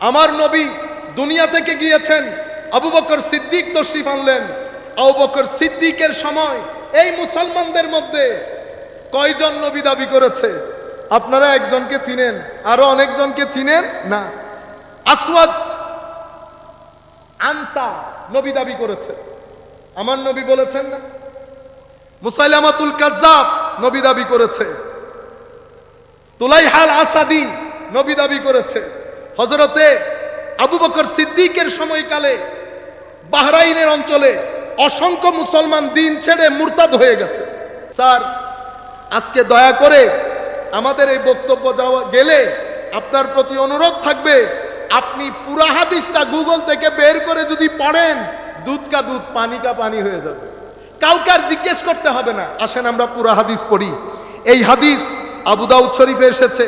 আমার নবী দুনিয়া থেকে গিয়েছেন, আবু বকর সিদ্দিক তশরিফ আনলেন। আবু বকর সিদ্দিকের সময় এই মুসলমানদের মধ্যে কয়জন নবী দাবি করেছে? আপনারা একজনকে চিনেন, আরো অনেকজনকে চিনেন না। আসওয়াদ আনসা নবী দাবি করেছে, আমার নবী বলেছেন না। মুসাইলামাতুল কাজ্জাব নবী দাবি করেছে। তুলাইহাল আসাদি নবী দাবি করেছে। হযরতে আবু বকর সিদ্দিকের সময়কালে বাহরাইনের অঞ্চলে অসংখ্য মুসলমান দিন ছেড়ে মুরতাদ হয়ে গেছে। স্যার, আজকে দয়া করে আমাদের এই বক্তব্য যাওয়া গেলে আপনার প্রতি অনুরোধ থাকবে, আপনি পুরা হাদিসটা গুগল থেকে বের করে যদি পড়েন, দুধ কা দুধ পানি কা পানি হয়ে যাবে। কাউকে আর জিজ্ঞেস করতে হবে না। আসেন আমরা পুরা হাদিস পড়ি। এই হাদিস আবু দাউদ শরীফে এসেছে,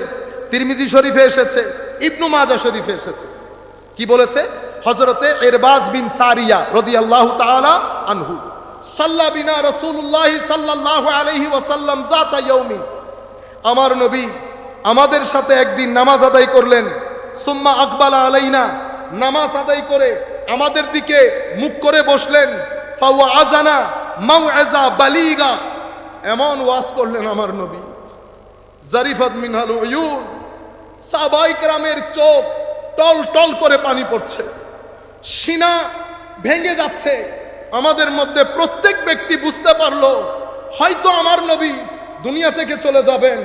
তিরমিজি শরীফে এসেছে, ইবনু মাজাহ শরীফে এসেছে। কি বলেছে? হযরতে ইরবাজ বিন সারিয়া রাদিয়াল্লাহু তাআলা আনহু সাল্লা বিনা রাসূলুল্লাহ সাল্লাল্লাহু আলাইহি ওয়াসাল্লাম যাতা ইয়াউমিন, আমার নবী আমাদের সাথে একদিন নামাজ আদায় করলেন। সুম্মা আকবালা আলাইনা, নামাজ আদায় করে আমাদের দিকে মুখ করে বসলেন। ফাওয়াযানা মাউইযা বালিগা, এমন ওয়াজ করলেন আমার নবী, জারিফাত মিনহাল উয়ুন, সাহাবায়ে কেরামের চোখ টল টল করে পানি পড়ছে, সিনা ভেঙে যাচ্ছে। আমাদের মধ্যে প্রত্যেক ব্যক্তি বুঝতে পারলো হয়তো আমার নবী দুনিয়া থেকে চলে যাবেন।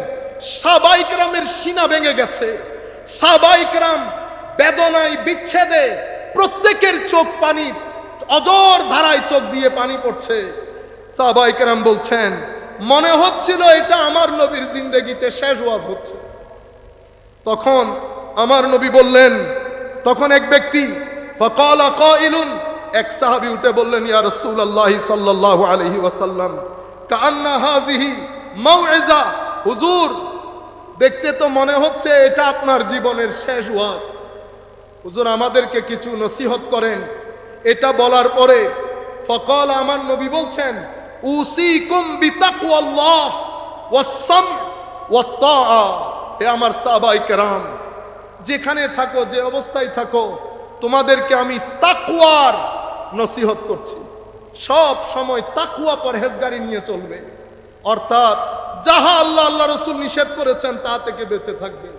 সাহাবায়ে কেরামের সিনা ভেঙে গেছে, সাহাবায়ে কেরাম বেদনায় বিচ্ছেদে প্রত্যেকের চোখ পানি, অজর ধারায় চোখ দিয়ে পানি পড়ছে। সাহাবায়ে কেরাম বলছেন, মনে হচ্ছিল এটা আমার নবীর জিন্দেগিতে শেষ ওয়াজ হচ্ছে। তখন আমার নবী বললেন, তখন এক ব্যক্তি, ফাকালা কাইলুন, এক সাহাবী উঠে বললেন, ইয়া রাসূলুল্লাহ সাল্লাল্লাহু আলাইহি ওয়াসাল্লাম, কাআন্না হাযিহি মাউইযা, হুজুর দেখতে তো মনে হচ্ছে এটা আপনার জীবনের শেষ ওয়াজ। হুজুর আমাদেরকে কিছু নসিহত করেন। এটা বলার পরে ফাকাল, আমার নবী বলছেন, উসিকুম বিতাকওয়াল্লাহ ওয়াস-সাম ওয়াত-তাআ। হে আমার সাহাবায়ে কেরাম, যেখানে থাকো, যে অবস্থায় থাকো, তোমাদেরকে আমি তাকওয়ার নসিহত করছি। সব সময় তাকওয়া পরহেজগারি নিয়ে চলবে, অর্থাৎ যাহা আল্লাহ আল্লাহ রাসূল নিষেধ করেছেন তা থেকে বেঁচে থাকবে,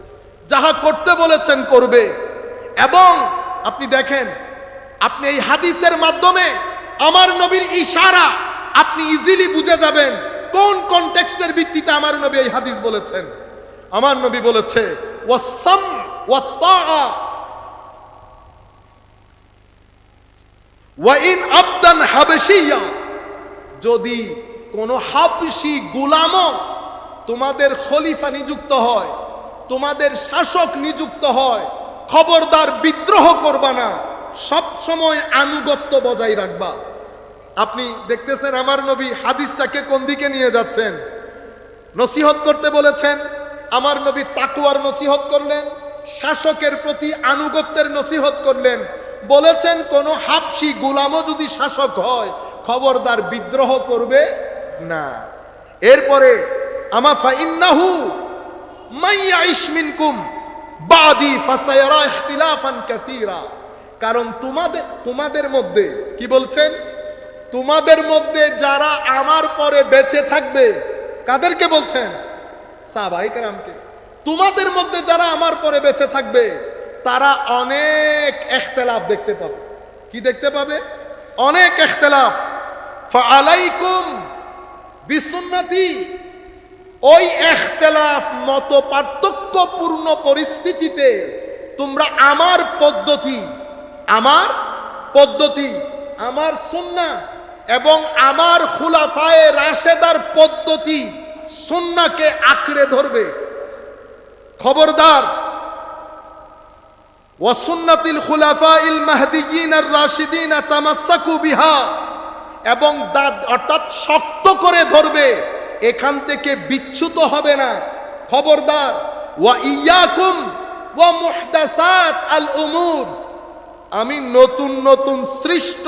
যাহা করতে বলেছেন করবে। এবং আপনি দেখেন, আপনি এই হাদিসের মাধ্যমে আমার নবীর ইশারা আপনি ইজিলি বুঝে যাবেন কোন কনটেক্সটের ভিত্তিতে আমার নবী এই হাদিস বলেছেন। আমার নবী বলেছে, ওয়াস-সাম ওয়াত-তাআ ওয়া ইন আবদান হাবশিয়া, যদি কোন হাবশি গোলামও তোমাদের খলিফা নিযুক্ত হয়, তোমাদের শাসক নিযুক্ত হয়, খবরদার বিদ্রোহ করবা না, সব সময় আনুগত্য বজায় রাখবা। আপনি দেখতেছেন আমার নবী হাদিসটাকে কোন দিকে নিয়ে যাচ্ছেন। নসিহত করতে বলেছেন, আমার নবী তাকওয়ার নসিহত করলেন, শাসকের প্রতি আনুগত্যের নসিহত করলেন। বলেছেন কোন হাবশি গোলামও যদি শাসক হয়, খবরদার বিদ্রোহ করবে না। এরপরে আমা ফাইন্নাহু মাইয়াইশ মিনকুম বাদি ফাসায়ারা ইখতিলাফান কাসীরা, কারণ তোমাদের মধ্যে, কি বলছেন, তোমাদের মধ্যে যারা আমার পরে বেঁচে থাকবে, কাদেরকে বলছেন? সাহাবায়ে কেরামকে। তোমাদের মধ্যে যারা আমার পরে বেঁচে থাকবে তারা অনেক ইখতিলাফ দেখতে পাবে। কি দেখতে পাবে? অনেক ইখতিলাফ। ফাআলাইকুম বিসুন্নতি, ওই ইখতিলাফ মত পার্থক্যপূর্ণ পরিস্থিতিতে তোমরা আমার পদ্ধতি, আমার সুন্নাহ এবং আমার খুলাফায়ে রাশেদার পদ্ধতি, সুন্নাহকে আঁকড়ে ধরবে। খবরদার, ওয়া সুন্নাতিল খুলাফাইল মাহদিয়িন আর রাশিদিন তামাসসাকু বিহা, এবং অর্থাৎ শক্ত করে ধরবে, এখান থেকে বিচ্যুত হবে না। খবরদার, ওয়া ইয়াকুম ওয়া মুহদাসাত আল উমুর, আমি নতুন নতুন সৃষ্ট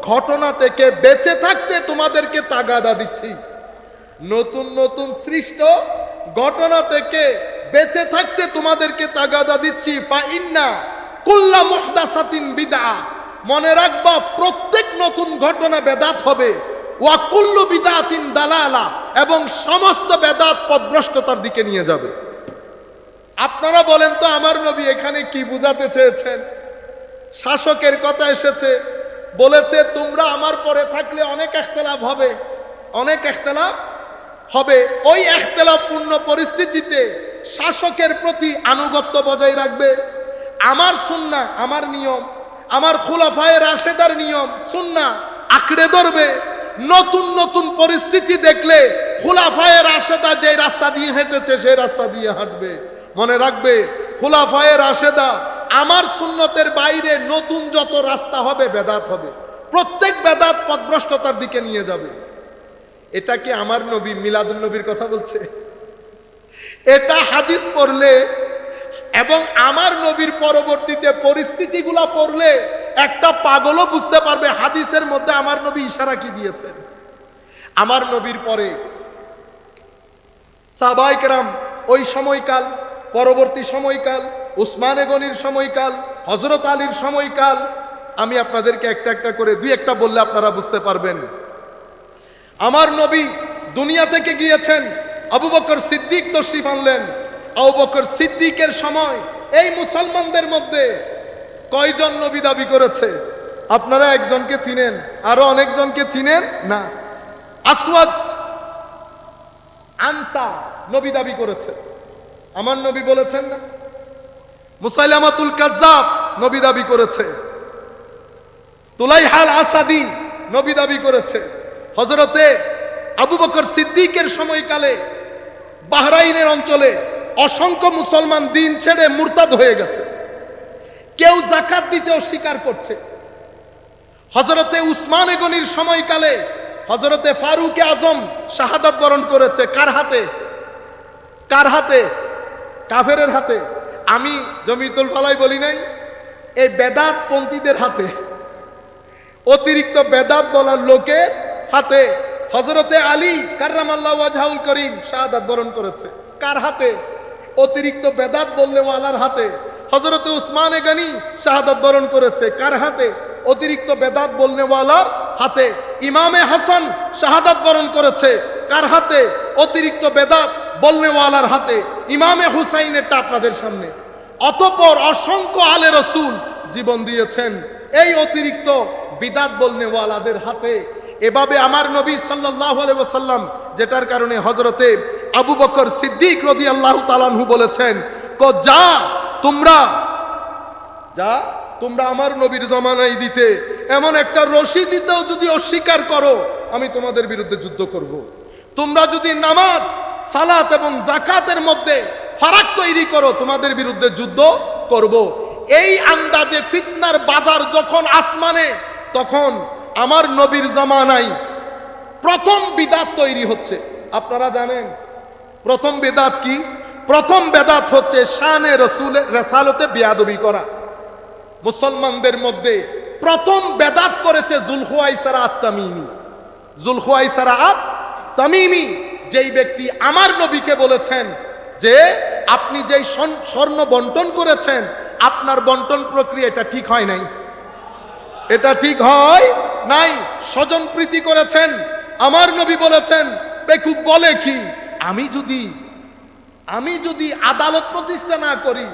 ঘটনা থেকে বেঁচে থাকতে তোমাদেরকে তাগাদা দিচ্ছি। নতুন নতুন সৃষ্ট ঘটনা থেকে বেঁচে থাকতে তোমাদেরকে তাগাদা দিচ্ছি। ফাইন্না কুল্লা মুহদাসাতিন বিদআ, মনে রাখবা প্রত্যেক নতুন ঘটনা বেদাত হবে। ওয়া কুল্লু বিদআতিন দালালা, এবং সমস্ত বেদাত পথভ্রষ্টতার দিকে নিয়ে যাবে। আপনারা বলেন তো আমার নবী এখানে কি বুঝাতে চেয়েছেন? শাসকের কথা এসেছে, বলেছে তোমরা আমার পরে থাকলে অনেক ইখতিলাফ হবে, অনেক ইখতিলাফ হবে। ওই ইখতিলাফপূর্ণ পরিস্থিতিতে শাসকের প্রতি আনুগত্য বজায় রাখবে, আমার সুন্নাহ, আমার নিয়ম, আমার খুলাফায়ে রাশেদার নিয়ম সুন্নাহ আঁকড়ে ধরবে। নতুন নতুন পরিস্থিতি দেখলে খুলাফায়ে রাশেদা যে রাস্তা দিয়ে হেঁটেছে সেই রাস্তা দিয়ে হাঁটবে। মনে রাখবে খুলাফায়ে রাশেদা আমার সুন্নতের বাইরে নতুন যত রাস্তা হবে বেদাত হবে, প্রত্যেক বেদাত পথভ্রষ্টতার দিকে নিয়ে যাবে। এটা কি আমার নবী মিলাদুন নবীর কথা বলছে? এটা হাদিস পড়লে এবং আমার নবীর পরবর্তীতে পরিস্থিতিগুলা পড়লে একটা পাগলও বুঝতে পারবে হাদিসের মধ্যে আমার নবী ইশারা কি দিয়েছেন। আমার নবীর পরে সাহাবায়ে কেরাম, ওই সময়কাল, পরবর্তী সময়কাল, উসমানে গনির সময়কাল, হযরত আলীর সময়কাল, আমি আপনাদেরকে একটা একটা করে দুই একটা বললে আপনারা বুঝতে পারবেন। আমার নবী দুনিয়া থেকে গিয়েছেন, আবু বকর সিদ্দিক তশরিফ আনলেন। আবু বকর সিদ্দিকের সময় এই মুসলমানদের মধ্যে কয়জন নবী দাবি করেছে? আপনারা একজনকে চিনেন, আরো অনেকজনকে চিনেন না। আসওয়াদ আনসা নবী দাবি করেছে, আমার নবী বলেছেন না। মুসাইলামাতুল কাজ্জাব নবী দাবি করেছে। তুলাইহাল আসাদি নবী দাবি করেছে। হযরতে আবু বকর সিদ্দিকের সময়কালে বাহরাইনের অঞ্চলে অসংখ্য মুসলমান দিন ছেড়ে মুরতাদ হয়ে গেছে, কেউ যাকাত দিতে অস্বীকার করছে। হযরতে উসমানে গনির সময়কালে হযরতে ফারুক আজম শাহাদাত বরণ করেছে। কার হাতে? কার হাতে? কাফেরের হাতে। আমি জমিতুল ফালাই বলি নাই, এই বেদাত পন্থীদের হাতে, অতিরিক্ত বেদাত বলার লোকের হাতে। হযরতে আলী কাররামাল্লাহু ওয়াজহাউল করিম শাহাদাত বরণ করেছে। কার হাতে? অতিরিক্ত বেদাত বললে ওয়ালার হাতে। হযরতে উসমানে গনি শাহাদাত বরণ করেছে। কার হাতে? অতিরিক্ত বেদাত বলনে ওয়ালার হাতে। ইমামে হাসান শাহাদাত বরণ করেছে। কার হাতে? অতিরিক্ত বেদাত বলনে ওয়ালার হাতে। ইমামে হুসাইনেরটা আপনাদের সামনে। অতঃপর অসংখ্য আলে রাসূল জীবন দিয়েছেন এই অতিরিক্ত বিদাত বলনে ওয়ালাদের হাতে। এভাবে আমার নবী সাল্লাল্লাহু আলাইহি ওয়াসাল্লাম, যেটার কারণে হযরতে আবু বকর সিদ্দিক রাদিয়াল্লাহু তাআলা আনহু বলেছেন, যা তোমরা আমার নবীর জামানায় দিতে এমন একটা রশি দিতেও যদি অস্বীকার করো, আমি তোমাদের বিরুদ্ধে যুদ্ধ করব। তোমরা যদি নামাজ, সালাত এবং যাকাতের মধ্যে ফারাক তৈরি করো, তোমাদের বিরুদ্ধে যুদ্ধ করব। এই আন্দাজে ফিতনার বাজার যখন আসমানে, তখন আমার নবীর জামানায় প্রথম বিদাত তৈরি হচ্ছে। আপনারা জানেন প্রথম বেদাত কি? প্রথম বেদাত হচ্ছে শানে রাসূলের রিসালাতে বেয়াদবি করা। মুসলমানদের মধ্যে প্রথম বেদাত করেছে যুলখুয়াইসারা আত-তামিমি। যুলখুয়াইসারা আত-তামিমি যেই ব্যক্তি আমার নবীকে বলেছেন যে আপনি যেই স্বর্ণ বন্টন করেছেন, আপনার বন্টন প্রক্রিয়া এটা ঠিক হয় নাই, এটা ঠিক হয় নাই। স্বজন প্রীতি করেছেন। আমার নবী বলেছেন, বেকুব বলে কি, আমি যদি আদালত প্রতিষ্ঠা না করি,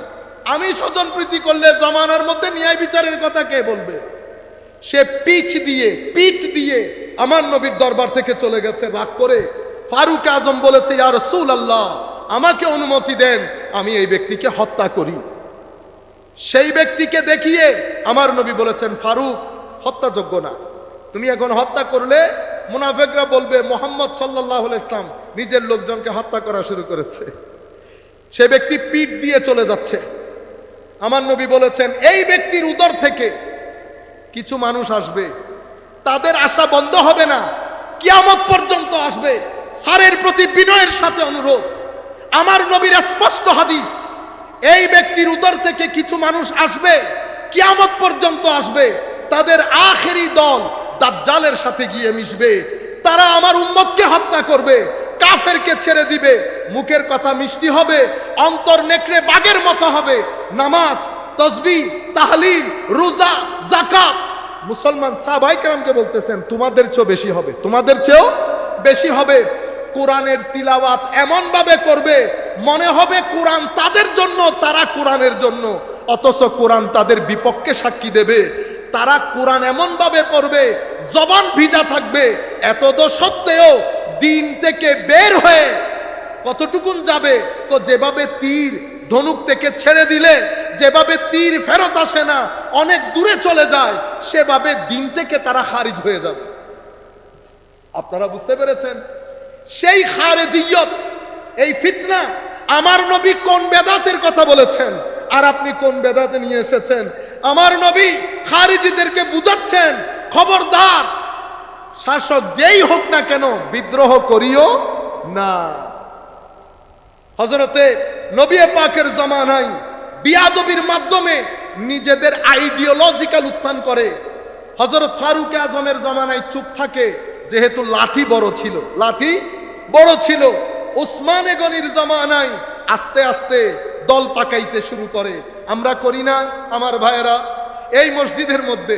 আমি স্বজন প্রীতি করলে জামানার মধ্যে ন্যায় বিচারের কথা কে বলবে? সে পিঠ দিয়ে আমার নবীর দরবার থেকে চলে গেছে রাগ করে। ফারুক আজম বলেছে, ইয়া রাসূলুল্লাহ, আমাকে অনুমতি দেন, আমি এই ব্যক্তিকে হত্যা করি। সেই ব্যক্তিকে দেখিয়ে আমার নবী বলেছেন, ফারুক হত্যাযোগ্য না, তুমি এখন হত্যা করলে মুনাফিকরা বলবে মুহাম্মদ সাল্লাল্লাহু আলাইহি ওয়াসাল্লাম নিজের লোকজনকে হত্যা করা শুরু করেছে। সে ব্যক্তি পিঠ দিয়ে চলে যাচ্ছে। আমার নবী বলেছেন, এই ব্যক্তির উদর থেকে কিছু মানুষ আসবে, তাদের আশা বন্ধ হবে না, কিয়ামত পর্যন্ত আসবে। সারের প্রতি বিনয়ের সাথে অনুরোধ, আমার নবীর স্পষ্ট হাদিস, এই ব্যক্তির উদর থেকে কিছু মানুষ আসবে, কিয়ামত পর্যন্ত আসবে, তাদের আখেরি দল দাজ্জালের সাথে গিয়ে মিশবে। তারা আমার উম্মতকে হত্যা করবে, কাফেরকে ছেড়ে দিবে, মুখের কথা মিষ্টি হবে, অন্তর নেকড়ে বাঘের মতো হবে, নামাজ তাসবিহ, তাহলিল, রোজা, যাকাত। মুসলমান সাহাবায়ে কেরামকে বলতেছেন তোমাদের চেয়েও বেশি হবে, তোমাদের চেয়েও বেশি হবে। কোরআনের তিলাওয়াত এমন ভাবে করবে মনে হবে কোরআন তাদের জন্য, তারা কোরআনের জন্য, অথচ কোরআন তাদের বিপক্ষে সাক্ষী দেবে। তারা কোরআন এমন ভাবে পড়বে জবান ভিজা থাকবে, এতদ সত্ত্বেও দিন থেকে বের হয়ে কতটুকুন যাবে? তো যেভাবে তীর ধনুক থেকে ছেড়ে দিলে যেভাবে তীর ফেরত আসে না, অনেক দূরে চলে যায়, সেভাবে দিন থেকে তারা খারিজ হয়ে যাবে। আপনারা বুঝতে পেরেছেন? সেই খারেজিয়ত, এই ফিতনা, আমার নবী কোন বেদাতের কথা বলেছেন আর আপনি কোন বেদাতে নিয়ে এসেছেন? আমার নবী খারিজিদেরকে বুঝাচ্ছেন, খবরদার, শাসক যেই হোক না কেন বিদ্রোহ করিও না। হযরতে নবী পাকের জামানায় বিয়াদবির মাধ্যমে নিজেদের আইডিওলজিক্যাল উত্থান করে। হযরত ফারুক আজমের জামানায় চুপ থাকে, যেহেতু লাঠি বড় ছিল, লাঠি বড় ছিল। উসমানে গনির জামানায় আস্তে আস্তে দল পাকাইতে শুরু করে। আমরা করি না আমার ভাইয়েরা? এই মসজিদের মধ্যে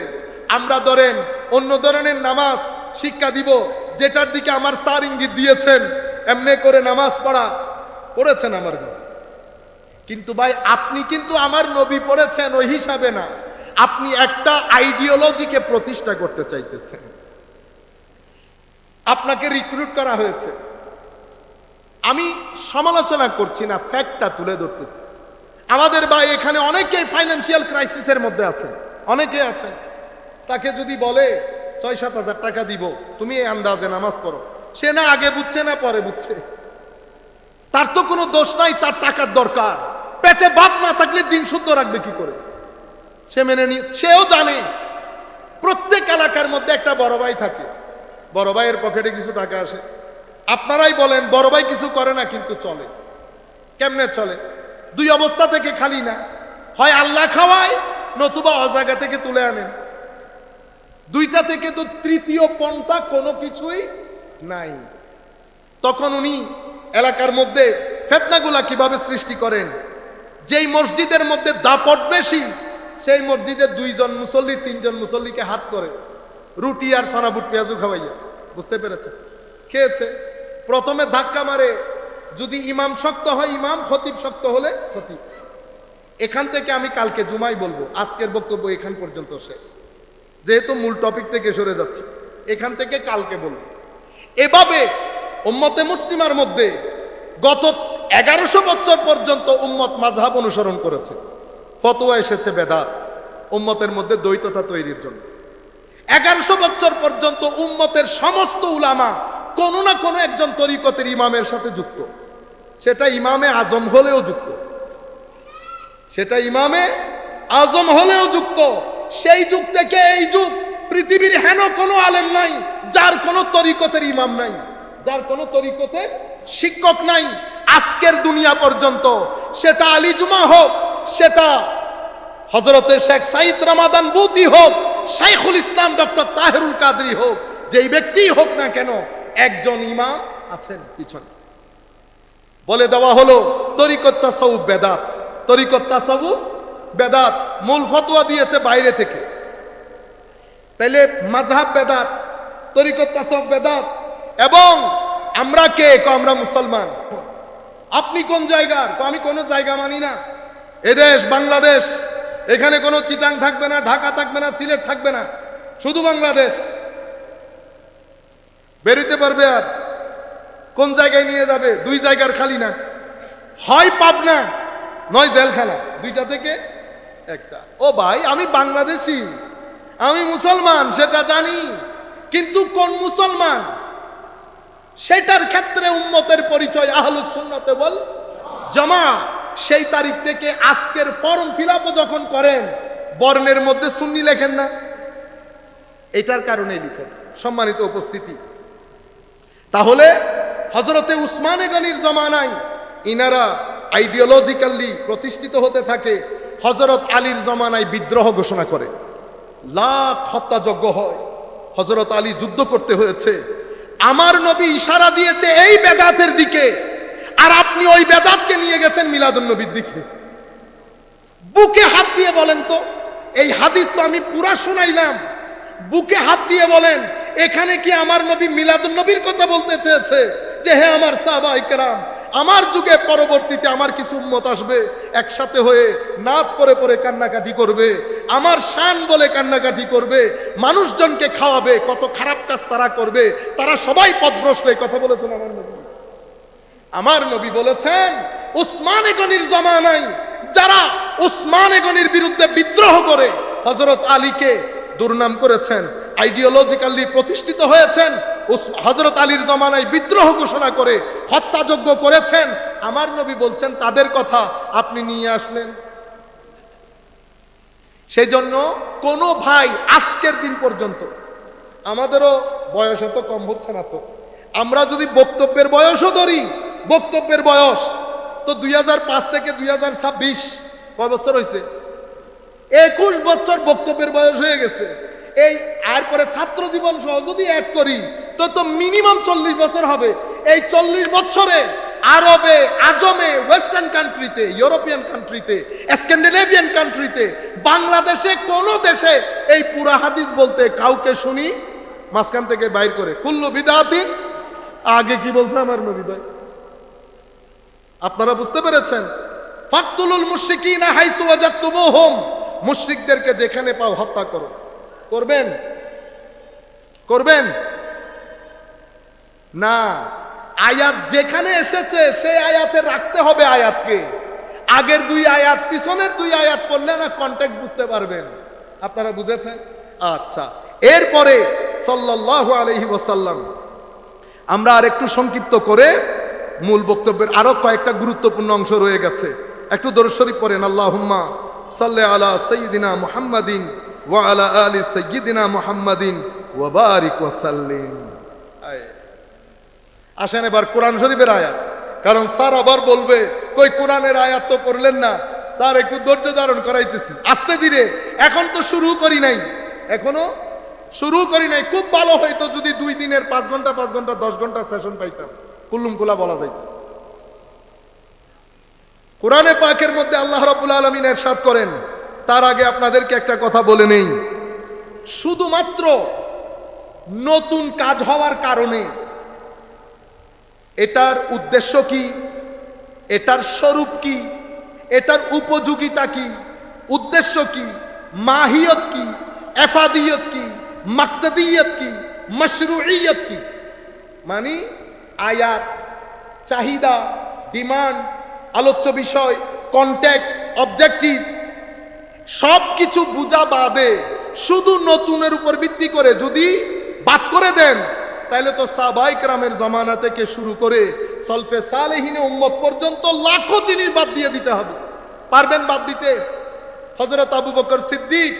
আমরা ধরেন অন্য ধরনের নামাজ শিক্ষা দিব, যেটার দিকে আমার স্যার ইঙ্গিত দিয়েছেন, এমনি করে নামাজ পড়া পড়েছেন আমার নবী। কিন্তু ভাই আপনি কিন্তু আমার নবী পড়েছেন ওই হিসাবে না, আপনি একটা আইডিওলজিকে প্রতিষ্ঠা করতে চাইতেছেন। আপনাকে রিক্রুট করা হয়েছে। আমি সমালোচনা করছি না, ফ্যাক্টটা তুলে ধরতেছি। আমাদের ভাই এখানে অনেকেই ফাইন্যান্সিয়াল ক্রাইসিসের মধ্যে আছেন, অনেকে আছেন। তাকে যদি বলে ৬-৭ হাজার টাকা দিব, তুমি এই আন্দাজে নামাজ পড়ো, সে না আগে বুঝছে না পরে বুঝছে। তার তো কোনো দোষ নাই, তার টাকার দরকার। পেটে ভাত না থাকলে দিন শুদ্ধ রাখবে কি করে? সে মেনে নিয়ে, সেও জানে প্রত্যেক এলাকার মধ্যে একটা বড় ভাই থাকে, বড় ভাইয়ের পকেটে কিছু টাকা আসে। আপনারাই বলেন বড় ভাই কিছু করে না কিন্তু চলে। কেমনে চলে? দুই অবস্থা থেকে খালি না, হয় আল্লাহ খাওয়ায় নতুবা অজাগা থেকে তুলে আনেন। দুইটা থেকে তো তৃতীয় পন্থা কোনো কিছুই নাই। তখন উনি এলাকার মধ্যে ফিতনাগুলা কিভাবে সৃষ্টি করেন? যেই মসজিদের মধ্যে দাপট বেশি, সেই মসজিদে 2 জন মুসল্লি 3 জন মুসল্লিকে হাত করে রুটি আর সোনাবুট পেঁয়াজু খাওয়াইয়া। বুঝতে পেরেছে? খেয়েছে। প্রথমে ধাক্কা মারে, যদি ইমাম শক্ত হয় ইমাম, খতিব শক্ত হলে খতিব। এখান থেকে আমি কালকে জুমাই বলবো, আজকের বক্তব্য এখান পর্যন্ত শেষ, যেহেতু মূল টপিক থেকে সরে যাচ্ছে। এখান থেকে কালকে বলবো। এভাবে উম্মতে মুসলিমার মধ্যে গত 1100 বছর পর্যন্ত উম্মত মাযহাব অনুসরণ করেছে। ফতোয়া এসেছে বেদাত, উম্মতের মধ্যে দ্বৈততা তৈরির জন্য। 1100 বছর পর্যন্ত উম্মতের সমস্ত উলামা কোনো না কোনো একজন তরিকতের ইমামের সাথে যুক্ত। সেটা ইমামে আজম হলেও যুক্ত, সেটা ইমামে আজম হলেও যুক্ত। সেই যুগ থেকে এই যুগ পৃথিবীর হেন কোনো আলেম নাই যার কোনো তরিকতের ইমাম নাই, যার কোনো তরিকতের শিক্ষক নাই। আজকের দুনিয়া পর্যন্ত, সেটা আলী জুমা হোক, সেটা হযরতে শেখ সাইদ রমাদান বুতি হোক, শাইখুল ইসলাম ডক্টর তাহেরুল কাদরি হোক, যেই ব্যক্তি হোক না কেন, একজন ইমাম আছেন পিছনে। বলে দেওয়া হলো তরিকত তাসাউফ বেদাত, তরিকত তাসাউফ বেদাত। মূল ফতোয়া দিয়েছে বাইরে থেকে। তাইলে মাযহাব বেদাত, তরিকত তাসাউফ বেদাত। এবং আমরা কে? আমরা মুসলমান। আপনি কোন জায়গার? আমি কোনো জায়গা মানি না। এদেশ বাংলাদেশ, এখানে কোনো চিটাং থাকবে না, ঢাকা থাকবে না, সিলেট থাকবে না, শুধু বাংলাদেশ। বেরোতে পারবে আর কোন জায়গায় নিয়ে যাবে? 2 জায়গার খালি না, হয় পাবনা নয় জেলখানা, 2টা থেকে একটা। ও ভাই আমি বাংলাদেশি, আমি মুসলমান, সেটা জানি, কিন্তু কোন মুসলমান সেটার ক্ষেত্রে উম্মতের পরিচয় আহলুস সুন্নাতে ওয়াল জামাত। সেই তারিখ থেকে আজকের ফর্ম ফিল-আপ যখন করেন, বর্ণের মধ্যে সুন্নি লেখেন না, এটার কারণে লিখেন। সম্মানিত উপস্থিতি, তাহলে হযরতে উসমানে গনির জামানায় ইনারা আইডিওলজিক্যালি প্রতিষ্ঠিত হতে থাকে। হযরত আলীর জামানায় বিদ্রোহ ঘোষণা করে, লাখ হত্যাযজ্ঞ হয়, হযরত আলী যুদ্ধ করতে হয়েছে। আমার নবী ইশারা দিয়েছে এই বেদাতের দিকে, আর আপনি ওই বেদাতকে নিয়ে গেছেন মিলাদুন নবীর দিকে। বুকে হাত দিয়ে বলেন তো, এই হাদিস তো আমি পুরা শুনাইলাম, বুকে হাত দিয়ে বলেন এখানে কি আমার নবী মিলাদুন নবীর কথা বলতে চেয়েছে যে হে আমার সাহাবায়ে কেরাম, আমার যুগে পরবর্তীতে আমার কিছু উম্মত আসবে, একসাথে হয়ে নাত পরে পরে কান্নাকাটি করবে, আমার শান বলে কান্নাকাটি করবে, মানুষজনকে খাওয়াবে, কত খারাপ কাজ তারা করবে, তারা সবাই পথভ্রষ্ট, এই কথা বলেছেন আমার নবী। আমার নবী বলেছেন উসমানে গনির জামানায় যারা উসমানে গনির বিরুদ্ধে বিদ্রোহ করে হযরত আলীকে দুর্নাম করেছেন, আইডিওলজিক্যালি প্রতিষ্ঠিত হয়েছেন, হযরত আলীর জামানায় বিদ্রোহ ঘোষণা করে হত্যাযজ্ঞ করেছেন, আমার নবী বলছেন তাদের কথা আপনি নিয়ে আসলেন। সেই জন্য কোন ভাই আজকের দিন পর্যন্ত, আমাদেরও বয়স এত কম হচ্ছে না তো, আমরা যদি বক্তব্যের বয়সও ধরি, বক্তব্যের বয়স তো 2005 থেকে 2026 কয় বছর হয়েছে? 21 বছর বক্তব্যের বয়স হয়ে গেছে। এই আর পরে ছাত্র জীবন সহ যদি অ্যাড করি তো মিনিমাম 40 বছর হবে। এই 40 বছরে আরবে, আজমে, ওয়েস্টার্ন কান্ট্রিতে, ইউরোপিয়ান কান্ট্রিতে, স্ক্যান্ডিনেভিয়ান কান্ট্রিতে, বাংলাদেশে কোন দেশে এই পুরা হাদিস বলতে কাউকে শুনি মাঝখান থেকে বাইর করে কুল্লু বিদআতিন, আগে কি বলছে আমার নবী ভাই? আপনারা বুঝতে পেরেছেন? ফাকতুলুল মুশরিকিনা হাইসু ওয়াজাদতুমুহুম, মুশরিকদেরকে যেখানে পাও হত্যা করো। করবেন? করবেন না। আয়াত যেখানে এসেছে সেই আয়াতে রাখতে হবে আয়াতকে। আগের দুই আয়াত পিছনের দুই আয়াত পড়লে না কনটেক্সট বুঝতে পারবেন। আপনারা বুঝেছেন? আচ্ছা, এরপরে সাল্লাল্লাহু আলাইহি ওয়াসাল্লাম, আমরা আর একটু সংক্ষিপ্ত করে মূল বক্তব্যের আরো কয়েকটা গুরুত্বপূর্ণ অংশ রয়ে গেছে। একটু দরুদ শরীফ পড়েন, আল্লাহুম্মা সাল্লি আলা সাইয়্যিদিনা মুহাম্মাদিন ওয়া আলা আলি সাইয়্যিদিনা মুহাম্মাদিন ওয়া বারিক ওয়া সাল্লিম। আসেন এবার কোরআন শরীফের আয়াত, কারণ স্যার আবার বলবে কই কোরআনের আয়াত তো পড়লেন না। স্যার একটু ধৈর্য ধারণ করাইতেছি, আস্তে ধীরে, এখন তো শুরু করি নাই, এখনো শুরু করি নাই। খুব ভালো হইতো যদি 2 দিনের 5 ঘন্টা 5 ঘন্টা 10 ঘন্টা সেশন পাইতাম, কুল্লুম কুলা বলা যাইত। কোরআনে পাকের মধ্যে আল্লাহ রাব্বুল আলামিন ইরশাদ করেন, তার আগে আপনাদেরকে একটা কথা বলে নেই, শুধুমাত্র নতুন কাজ হওয়ার কারণে এটার উদ্দেশ্য কি, এটার স্বরূপ কি, এটার উপযোগিতা কি, উদ্দেশ্য কি, মাহিয়ত কি, এফাদিয়ত কি, মাকসাদিয়ত কি, মাশরুইয়ত কি, মানে আয়াত, চাহিদা, ডিমান্ড, আলোচ্য বিষয়, কনটেক্সট, অবজেক্টিভ সব কিছু বুঝা বাদে শুধু নতুনের উপর ভিত্তি করে যদি বাদ করে দেন, তাহলে তো সাহাবায়ে কেরামের জামানা থেকে শুরু করে সলফে সালেহিনে উম্মত পর্যন্ত লাখো জিনিস বাদ দিয়ে দিতে হবে। পারবেন বাদ দিতে? হযরত আবু বকর সিদ্দিক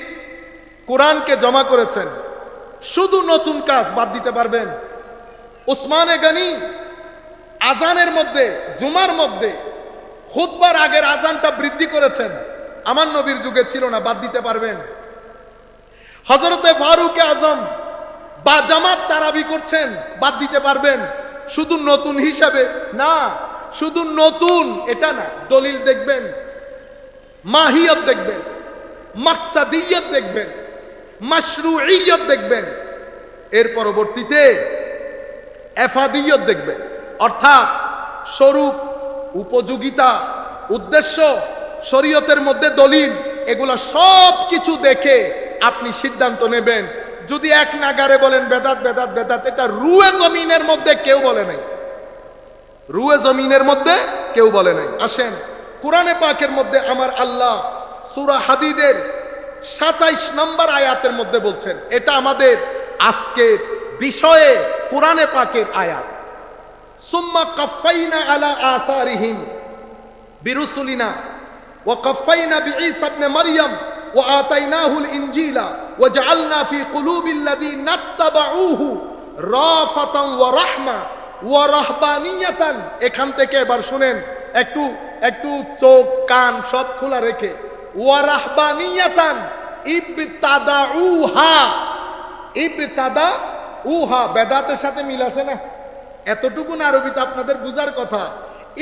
কোরআনকে জমা করেছেন, শুধু নতুন কাজ বাদ দিতে পারবেন? উসমানে গনি আজানের মধ্যে, জুমার মধ্যে খুতবার আগের আজানটা বৃদ্ধি করেছেন, আমার নবীর যুগে ছিল না, বাদ দিতে পারবেন? হযরতে ফারুক আজম বা জামাত তারাবি করছেন, বাদ দিতে পারবেন? শুধু নতুন হিসাবে না, শুধু নতুন এটা না, দলিল দেখবেন, মাহিয়ত দেখবেন, মাকসাদিয়ত দেখবেন, মাশরুইয়ত দেখবেন, এর পরবর্তীতে এফাদিয়ত দেখবেন, অর্থাৎ স্বরূপ, উপযোগিতা, উদ্দেশ্য, শরীয়তের মধ্যে দলিল, এগুলো সব কিছু দেখে আপনি সিদ্ধান্ত নেবেন। যদি এক নাগারে বলেন বেদাত বেদাত বেদাত, এটা রুয়ে জমিনের মধ্যে কেউ বলে নাই, রুয়ে জমিনের মধ্যে কেউ বলে নাই। আসেন কোরআনে পাকের মধ্যে আমার আল্লাহ সূরা হাদীদের 27 নম্বর আয়াতের মধ্যে বলছেন, এটা আমাদের আজকের বিষয়ে কোরআনে পাকের আয়াত। সুম্মা কাফাইনা আলা আসারিহিম বিরুসুলিনা ওয়া কাফাইনা বিঈসা ইবনে মারইয়াম ওয়া আতাইনাহুল ইনজিলা ওয়া জাআলনা ফি কুলুবিল লাযিনা ইত্তাবাউহু রাফাতান ওয়া রাহমা ওয়া রাহবানিয়াতান। এখান থেকে এবার শুনেন, একটু একটু চোখ কান সব খোলা রেখে, ওয়া রাহবানিয়াতান ইবতাদাউহা, ইবতাদাউহা বেদাতের সাথে মিল আছে না? এতটুকু না আরবিতে আপনাদের বুঝার কথা।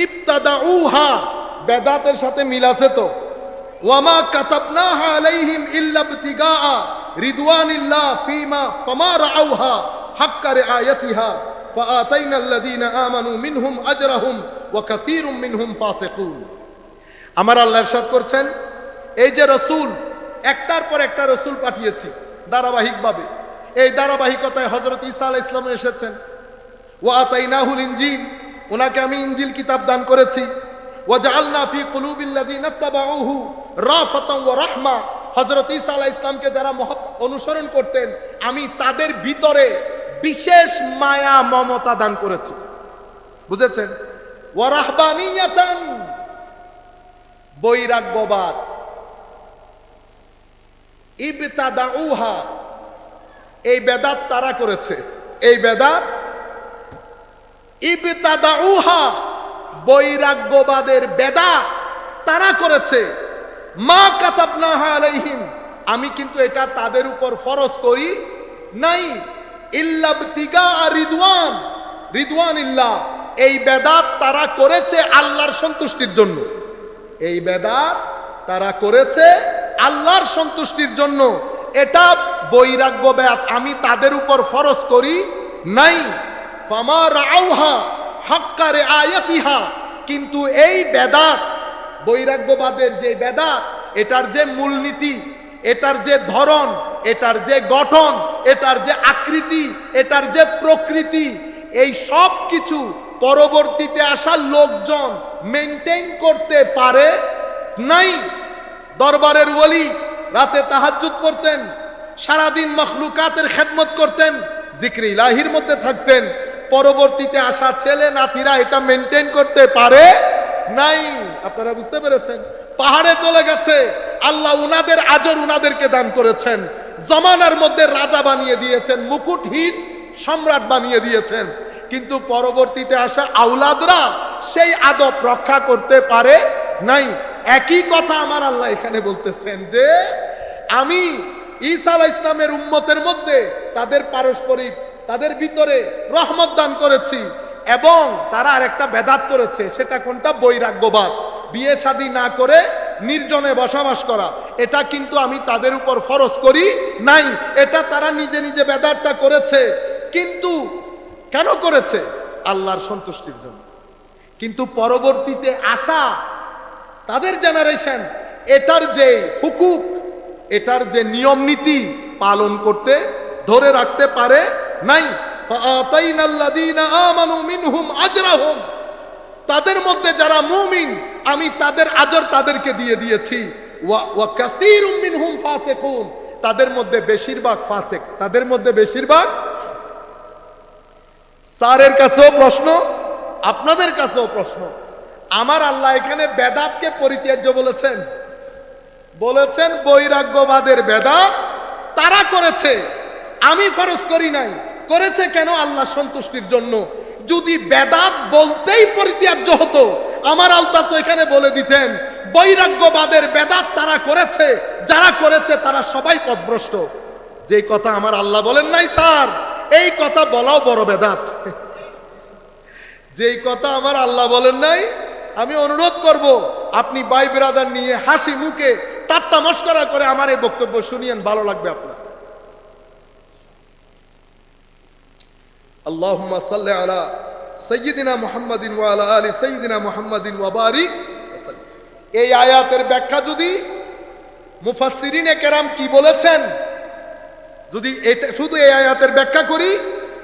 ইবতাদাউহা বেদাতের সাথে মিল আছে তো? ওয়ামা কাতাবনাহা আলাইহিম ইল্লা ইবতিগাআ রিদওয়ানিল্লাহ ফিমা ফামা রাআউহা হাক্কা রিআয়াতিহা ফাআতাইনাল্লাযীনা আমানু মিনহুম আজরাহুম ওয়া কাসীরুম মিনহুম ফাসিকুন। আমার আল্লাহ ইরশাদ করছেন, এই যে রাসূল, একটার পর একটা রাসূল পাঠিয়েছি ধারাবাহিকভাবে। এই ধারাবাহিকতায় হযরত ঈসা আলাইহিস সালাম এসেছেন। ওয়া আতাইনাহুল ইনজিল, ওনাকে আমি ইনজিল কিতাব দান করেছি। ওয়া জাআলনা ফি কুলুবিল্লাযীনা ইত্তাবাউহু রাফাতান ওয়া রাহমা, হযরত ঈসা আলাইহিস সালামকে যারা অনুসরণ করতেন আমি তাদের ভিতরে বিশেষ মায়া মমতা দান করেছি। বুঝেছেন? ওয়া রাহবানিয়াতান, বৈরাগ্যবাদ। ইবতাদাউহা, এই বেদাত তারা করেছে। এই বেদাত ইবতাদাউহা, বৈরাগ্যবাদের বেদাত তারা করেছে। মা কাতাবনাহা আলাইহিম, আমি কিন্তু এটা তাদের উপর ফরজ করি নাই। ইল্লা ইবতিগা রিদওয়ানিল্লাহ, এই বেদাত তারা করেছে আল্লাহর সন্তুষ্টির জন্য। এই বেদাত তারা করেছে আল্লাহর সন্তুষ্টির জন্য। এটা বৈরাগ্য বেদাত, আমি তাদের উপর ফরজ করি নাই। ফামা রাআউহা হাক্কা রিআয়াতিহা, কিন্তু এই বেদাত, বৈরাগ্যবাদের যে বেদাত, এটার যে মূলনীতি, এটার যে ধরন, এটার যে গঠন, এটার যে আকৃতি, এটার যে প্রকৃতি, এই সব কিছু পরবর্তীতে আসা লোকজন মেইনটেইন করতে পারে নাই। দরবারের ওলি রাতে তাহাজ্জুদ পড়তেন, সারাদিন মখলুকাতের খেদমত করতেন, জিক্রে ইলাহির মধ্যে থাকতেন। পরবর্তীতে আসা ছেলে নাতিরা এটা মেইনটেইন করতে পারে নাই। আপনারা বুঝতে পেরেছেন? পাহাড়ে চলে গেছে, আল্লাহ উনাদের আজর উনাদেরকে দান করেছেন। জমানার মধ্যে রাজা বানিয়ে দিয়েছেন, মুকুটহীন সম্রাট বানিয়ে দিয়েছেন। কিন্তু পরবর্তীতে আসা আওলাদরা সেই আদব রক্ষা করতে পারে নাই। একই কথা আমার আল্লাহ এখানে বলতেছেন যে আমি ঈসা আলাইহিস সালামের উম্মতের মধ্যে তাদের পারস্পরিক, তাদের ভিতরে রহমত দান করেছি, এবং তারা আরেকটা বেদাত করেছে। সেটা কোনটা? বৈরাগ্যবাদ, বিয়ে শাদী না করে নির্জনে বসবাস করা। এটা কিন্তু আমি তাদের উপর ফরজ করি নাই। এটা তারা নিজে নিজে বেদাতটা করেছে। কিন্তু কেন করেছে? আল্লাহর সন্তুষ্টির জন্য। কিন্তু পরবর্তীতে আসা তাদের জেনারেশন এটার যে হুকুক, এটার যে নিয়ম নীতি পালন করতে, ধরে রাখতে পারে নাই। ফাআতাইনাল্লাযীনা আমানু মিনহুম আজরাহুম, তাদের মধ্যে যারা মুমিন আমি তাদের আজর তাদেরকে দিয়ে দিয়েছি। ওয়া কাসীরুম মিনহুম ফাসিকুন, তাদের মধ্যে বেশিরভাগ ফাসিক, তাদের মধ্যে বেশিরভাগ। স্যারের কাছেও প্রশ্ন, আপনাদের কাছেও প্রশ্ন। আমার আল্লাহ এখানে বেদাতকে পরিত্যাজ্য বলেছেন, বলেছেন বৈরাগ্যবাদের বেদাত তারা করেছে, আমি ফরজ করি নাই। করেছে কেন? আল্লাহ সন্তুষ্টির জন্য। যদি বেদাত বলতেই পরিত্যাজ্য হতো, আমার আল্লাহ তো এখানে বলে দিতেন বৈরাগ্যবাদের বেদাত তারা করেছে, যারা করেছে তারা সবাই পথভ্রষ্ট। যে কথা আমার আল্লাহ বলেন নাই স্যার, এই কথা বলাও বড় বেদাত। যেই কথা আমার আল্লাহ বলেন নাই, আমি অনুরোধ করব আপনি ভাই ব্রাদার নিয়ে হাসি মুখে ঠাট্টা মশকরা করে আমার এই বক্তব্য শুনিয়েন, ভালো লাগবে আপনার। আল্লাহুম্মা সাল্লি আলা সাইয়্যিদিনা মুহাম্মাদিন ওয়া আলা আলি সাইয়্যিদিনা মুহাম্মাদিন ওয়া বারিক ওয়া সাল্লিম। এই আয়াতের ব্যাখ্যা যদি মুফাসসিরিনে কেরাম কি বলেছেন, যদি এটা শুধু এই আয়াতের ব্যাখ্যা করি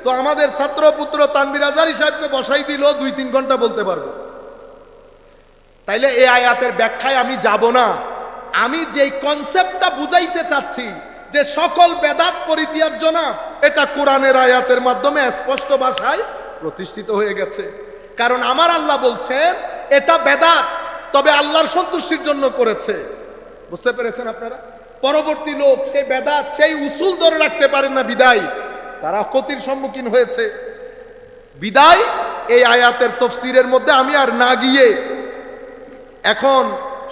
তো আমাদের ছাত্র পুত্র তানভীর আজহারী সাহেবকে বসাই দিল 2-3 ঘন্টা বলতে পারবো। তাইলে এই আয়াতের ব্যাখ্যায় আমি যাব না। আমি যেই কনসেপ্টটা বুঝাইতে চাচ্ছি যে সকল বেদাত পরিত্যাজ্য না, এটা কোরআনের আয়াতের মাধ্যমে স্পষ্ট ভাষায় প্রতিষ্ঠিত হয়ে গেছে। কারণ আমার আল্লাহ বলছেন এটা বেদাত, তবে আল্লাহর সন্তুষ্টির জন্য করেছে। বুঝতে পেরেছেন আপনারা? পরবর্তী লোক সেই বেদাত, সেই উসুল ধরে রাখতে পারেন না, বিদায় তারা ক্ষতির সম্মুখীন হয়েছে। বিদায় এই আয়াতের তাফসীরের মধ্যে আমি আর না গিয়ে এখন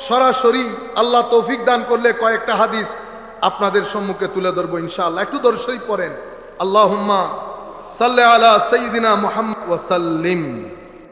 সরাসরি আল্লাহ তৌফিক দান করলে কয়েকটা হাদিস আপনাদের সম্মুখে তুলে ধরবো ইনশাআল্লাহ। একটু দরুদ শরীফ পড়েন। আল্লাহুম্মা সাল্লি আলা সাইয়্যিদিনা মুহাম্মদ ওয়া সাল্লিম।